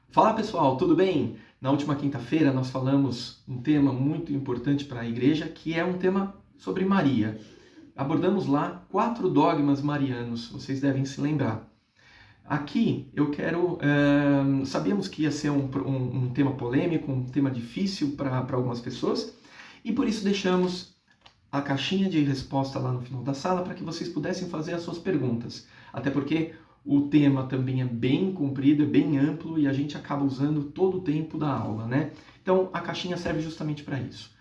Fala pessoal, tudo bem? Na última quinta-feira nós falamos um tema muito importante para a igreja, que é um tema sobre Maria. Abordamos lá 4 dogmas marianos, vocês devem se lembrar. Aqui eu quero. Sabíamos que ia ser um tema polêmico, um tema difícil para algumas pessoas, e por isso deixamos a caixinha de resposta lá no final da sala para que vocês pudessem fazer as suas perguntas. Até porque o tema também é bem comprido, é bem amplo e a gente acaba usando todo o tempo da aula, né? Então a caixinha serve justamente para isso.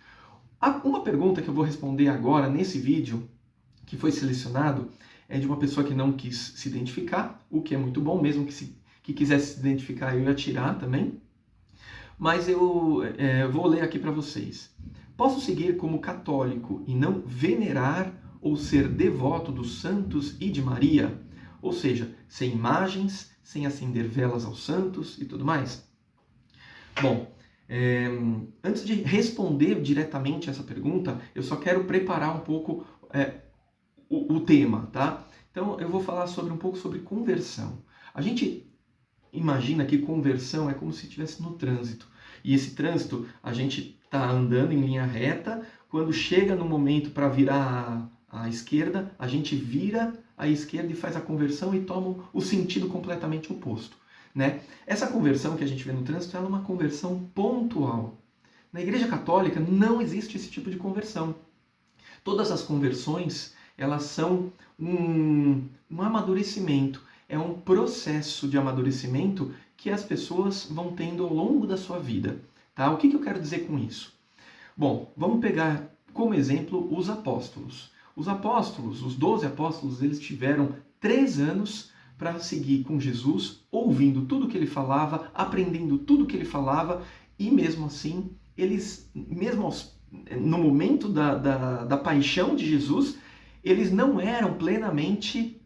Uma pergunta que eu vou responder agora nesse vídeo, que foi selecionado, é de uma pessoa que não quis se identificar, o que é muito bom, mesmo que quisesse se identificar eu ia tirar também. Mas eu vou ler aqui para vocês. Posso seguir como católico e não venerar ou ser devoto dos santos e de Maria? Ou seja, sem imagens, sem acender velas aos santos e tudo mais? Bom, antes de responder diretamente essa pergunta, eu só quero preparar um pouco o tema, tá? Então eu vou falar um pouco sobre conversão. A gente imagina que conversão é como se estivesse no trânsito. E esse trânsito, a gente está andando em linha reta, quando chega no momento para virar à esquerda, a gente vira à esquerda e faz a conversão e toma o sentido completamente oposto, né? Essa conversão que a gente vê no trânsito é uma conversão pontual. Na Igreja Católica não existe esse tipo de conversão. Todas as conversões, elas são um amadurecimento, é um processo de amadurecimento que as pessoas vão tendo ao longo da sua vida. Tá? O que eu quero dizer com isso? Bom, vamos pegar como exemplo os apóstolos. Os apóstolos, os 12 apóstolos, eles tiveram 3 anos para seguir com Jesus, ouvindo tudo que ele falava, aprendendo tudo que ele falava, e mesmo assim, eles, no momento da paixão de Jesus, eles não eram plenamente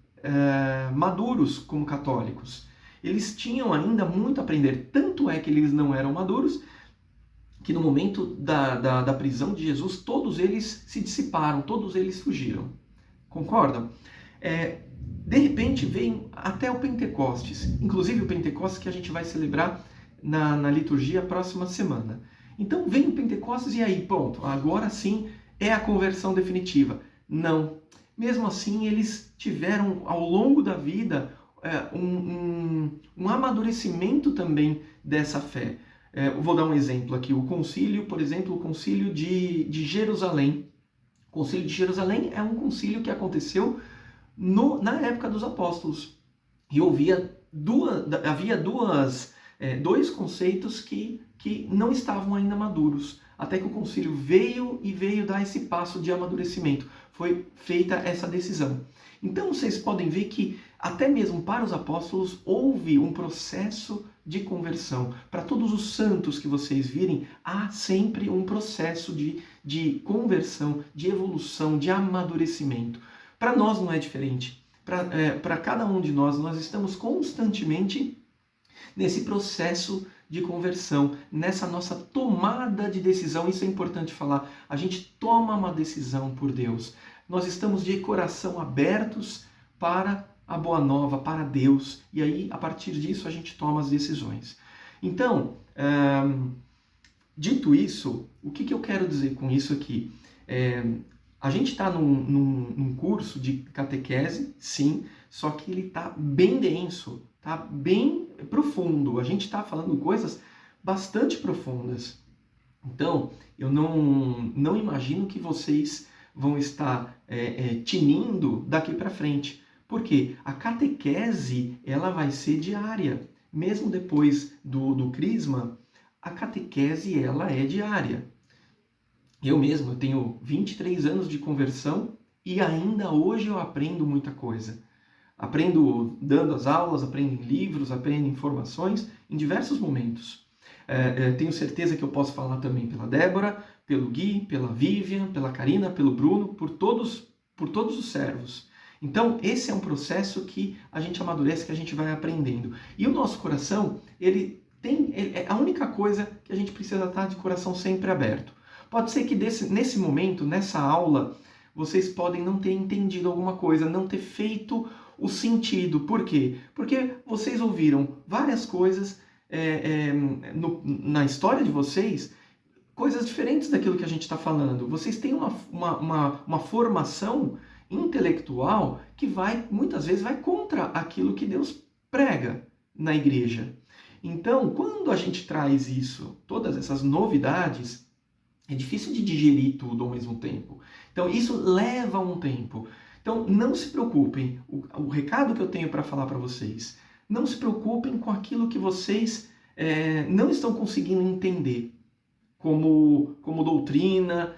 maduros como católicos. Eles tinham ainda muito a aprender. Tanto é que eles não eram maduros, que no momento da prisão de Jesus, todos eles se dissiparam, todos eles fugiram. Concordam? De repente vem até o Pentecostes, inclusive o Pentecostes que a gente vai celebrar na liturgia próxima semana. Então vem o Pentecostes e aí, pronto, agora sim é a conversão definitiva. Não. Mesmo assim, eles tiveram ao longo da vida um amadurecimento também dessa fé. Vou dar um exemplo aqui. O concílio, por exemplo, o concílio de Jerusalém. O concílio de Jerusalém é um concílio que aconteceu na época dos apóstolos. E havia dois conceitos que não estavam ainda maduros. Até que o concílio veio dar esse passo de amadurecimento. Foi feita essa decisão. Então vocês podem ver que até mesmo para os apóstolos houve um processo de conversão. Para todos os santos que vocês virem, há sempre um processo de conversão, de evolução, de amadurecimento. Para nós não é diferente. Para cada um de nós estamos constantemente nesse processo de conversão, nessa nossa tomada de decisão. Isso é importante falar. A gente toma uma decisão por Deus. Nós estamos de coração abertos para a boa nova, para Deus. E aí, a partir disso, a gente toma as decisões. Então, dito isso, o que eu quero dizer com isso aqui? A gente está num curso de catequese, sim, só que ele está bem denso, está bem profundo. A gente está falando coisas bastante profundas. Então, eu não imagino que vocês vão estar tinindo daqui para frente. Porque a catequese ela vai ser diária. Mesmo depois do crisma, a catequese ela é diária. Eu tenho 23 anos de conversão e ainda hoje eu aprendo muita coisa. Aprendo dando as aulas, aprendo em livros, aprendo informações em diversos momentos. Tenho certeza que eu posso falar também pela Débora, pelo Gui, pela Vivian, pela Karina, pelo Bruno, por todos os servos. Então, esse é um processo que a gente amadurece, que a gente vai aprendendo. E o nosso coração, ele é a única coisa que a gente precisa estar de coração sempre aberto. Pode ser que nesse momento, nessa aula, vocês podem não ter entendido alguma coisa, não ter feito o sentido. Por quê? Porque vocês ouviram várias coisas na história de vocês coisas diferentes daquilo que a gente está falando. Vocês têm uma formação intelectual que muitas vezes vai contra aquilo que Deus prega na igreja. Então, quando a gente traz isso, todas essas novidades, é difícil de digerir tudo ao mesmo tempo. Então, isso leva um tempo. Então, não se preocupem. O recado que eu tenho para falar para vocês, não se preocupem com aquilo que vocês não estão conseguindo entender como doutrina.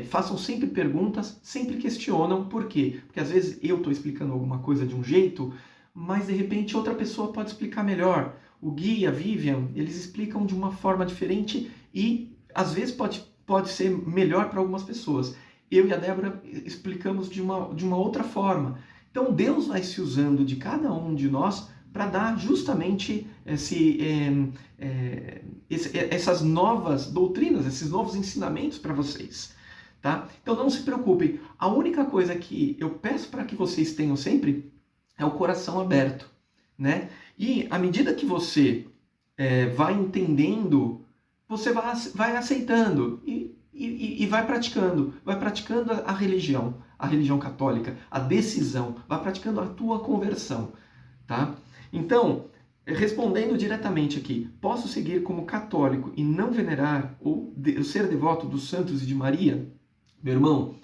Façam sempre perguntas, sempre questionam. Por quê? Porque às vezes eu estou explicando alguma coisa de um jeito, mas de repente outra pessoa pode explicar melhor. O Gui e a Vivian, eles explicam de uma forma diferente e às vezes pode ser melhor para algumas pessoas. Eu e a Débora explicamos de uma outra forma. Então Deus vai se usando de cada um de nós para dar justamente essas novas doutrinas, esses novos ensinamentos para vocês. Tá? Então não se preocupem. A única coisa que eu peço para que vocês tenham sempre é o coração aberto, né? E à medida que você vai entendendo, você vai aceitando e vai praticando a religião católica, a decisão, vai praticando a tua conversão, tá? Então, respondendo diretamente aqui, posso seguir como católico e não venerar ou ser devoto dos santos e de Maria? Meu irmão,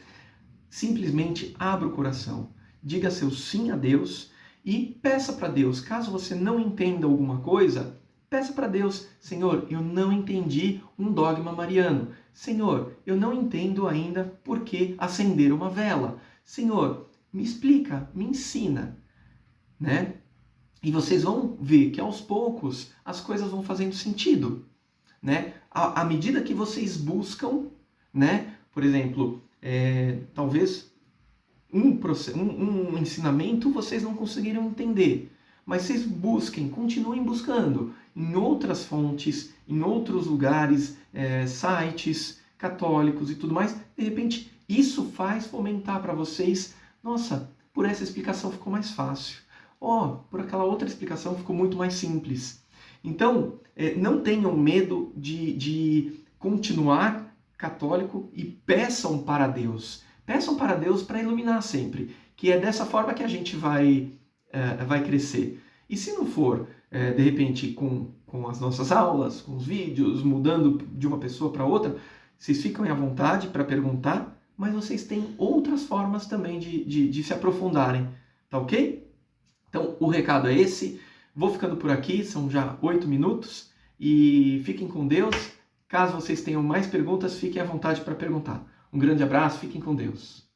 simplesmente abra o coração, diga seu sim a Deus e peça para Deus. Caso você não entenda alguma coisa, peça para Deus: Senhor, eu não entendi um dogma mariano. Senhor, eu não entendo ainda por que acender uma vela. Senhor, me explica, me ensina, né? E vocês vão ver que aos poucos as coisas vão fazendo sentido, né? À medida que vocês buscam, né? Por exemplo, talvez um ensinamento vocês não conseguiram entender, mas vocês continuem buscando em outras fontes, em outros lugares, sites católicos e tudo mais. De repente, isso faz fomentar para vocês: nossa, por essa explicação ficou mais fácil. Por aquela outra explicação ficou muito mais simples. Então, não tenham medo de continuar católico e peçam para Deus. Peçam para Deus para iluminar sempre, que é dessa forma que a gente vai crescer. E se não for, de repente, com as nossas aulas, com os vídeos, mudando de uma pessoa para outra, vocês ficam à vontade para perguntar, mas vocês têm outras formas também de se aprofundarem, tá ok? Então, o recado é esse. Vou ficando por aqui, são já 8 minutos, e fiquem com Deus. Caso vocês tenham mais perguntas, fiquem à vontade para perguntar. Um grande abraço, fiquem com Deus.